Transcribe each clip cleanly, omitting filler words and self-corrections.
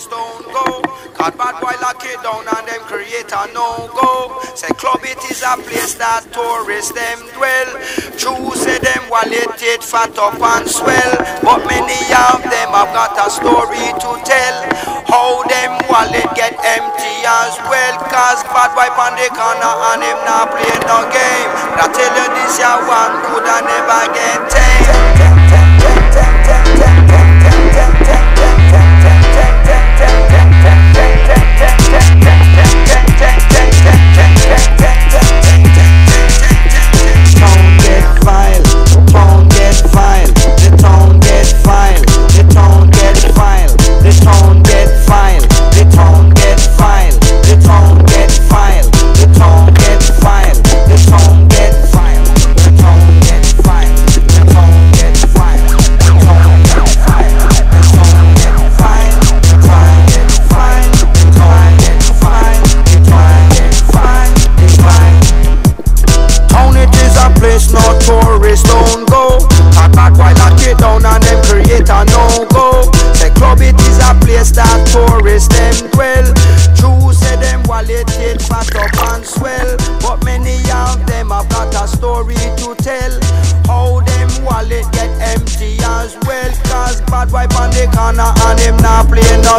tourists don't go. Cause bad boy lock it down and them create a no-go. Say club it is a place that tourists them dwell. True say them wallet it fat up and swell. But many of them have got a story to tell. How them wallet get empty as well. Cause bad boy on the corner and him not play no game. I tell you this ya one could I never get tame.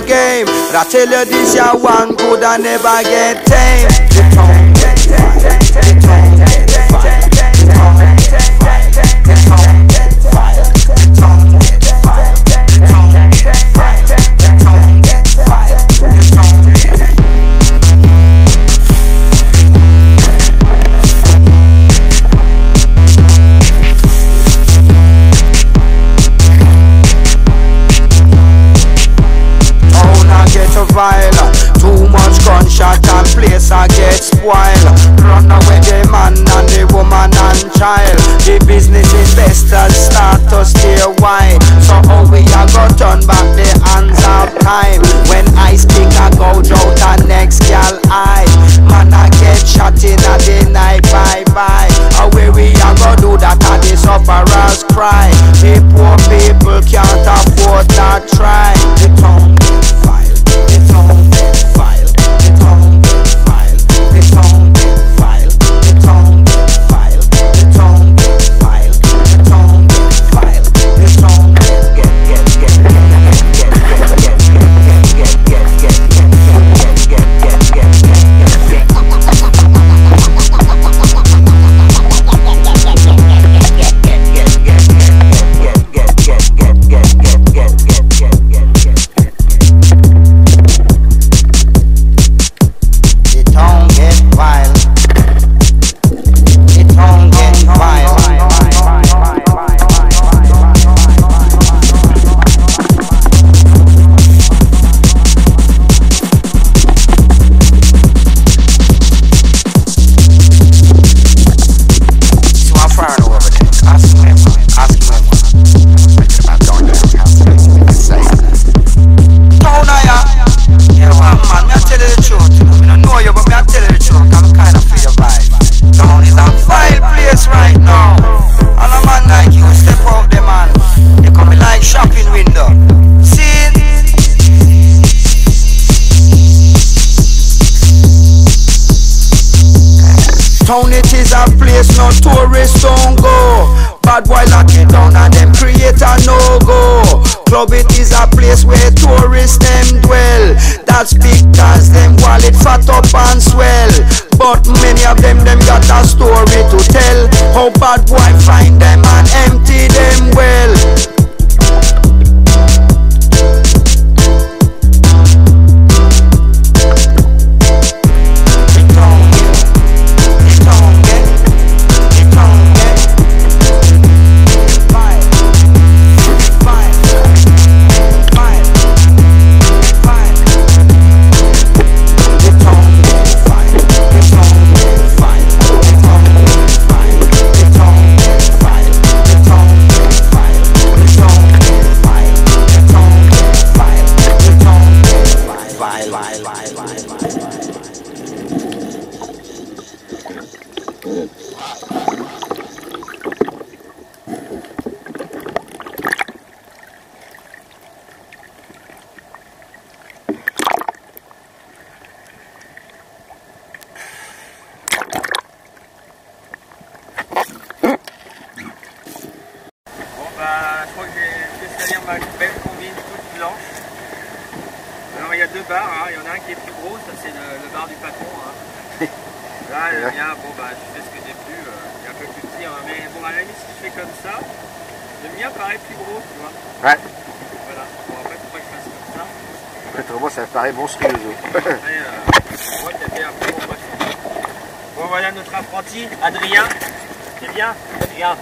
Game, but I tell you this ya one good I never get tame. Too much gunshot and place I get spoiled. Run away the man and the woman and child. The business investors start to stay wide. So how we a go turn back the hands of time? When I speak I go out and next gal eye. Man I get shot in a the night bye bye. How we a go do that and the sufferers cry. The poor people can't afford to try. The tongue Town it is a place no tourists don't go. Bad boy lock it down and them create a no-go. Club it is a place where tourists them dwell. That's because them wallet fat up and swell. But many of them got a story to tell. How bad boy find them and empty them well. belle combine toute blanche. Alors il y a deux bars, hein. Il y en a un qui est plus gros, ça c'est le bar du patron. Hein. Là le mien, bon bah je fais ce que j'ai pu, il est un peu plus petit, hein. Mais bon à la limite si je fais comme ça, le mien paraît plus gros, tu vois. Ouais. Voilà, bon après faut pas que je fasse comme ça. Autrement ça paraît monstrueux. Après, on voit qu'il y avait un peu bon poisson. Bon voilà notre apprenti, Adrien. C'est bien, Adrien.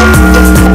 Thank you.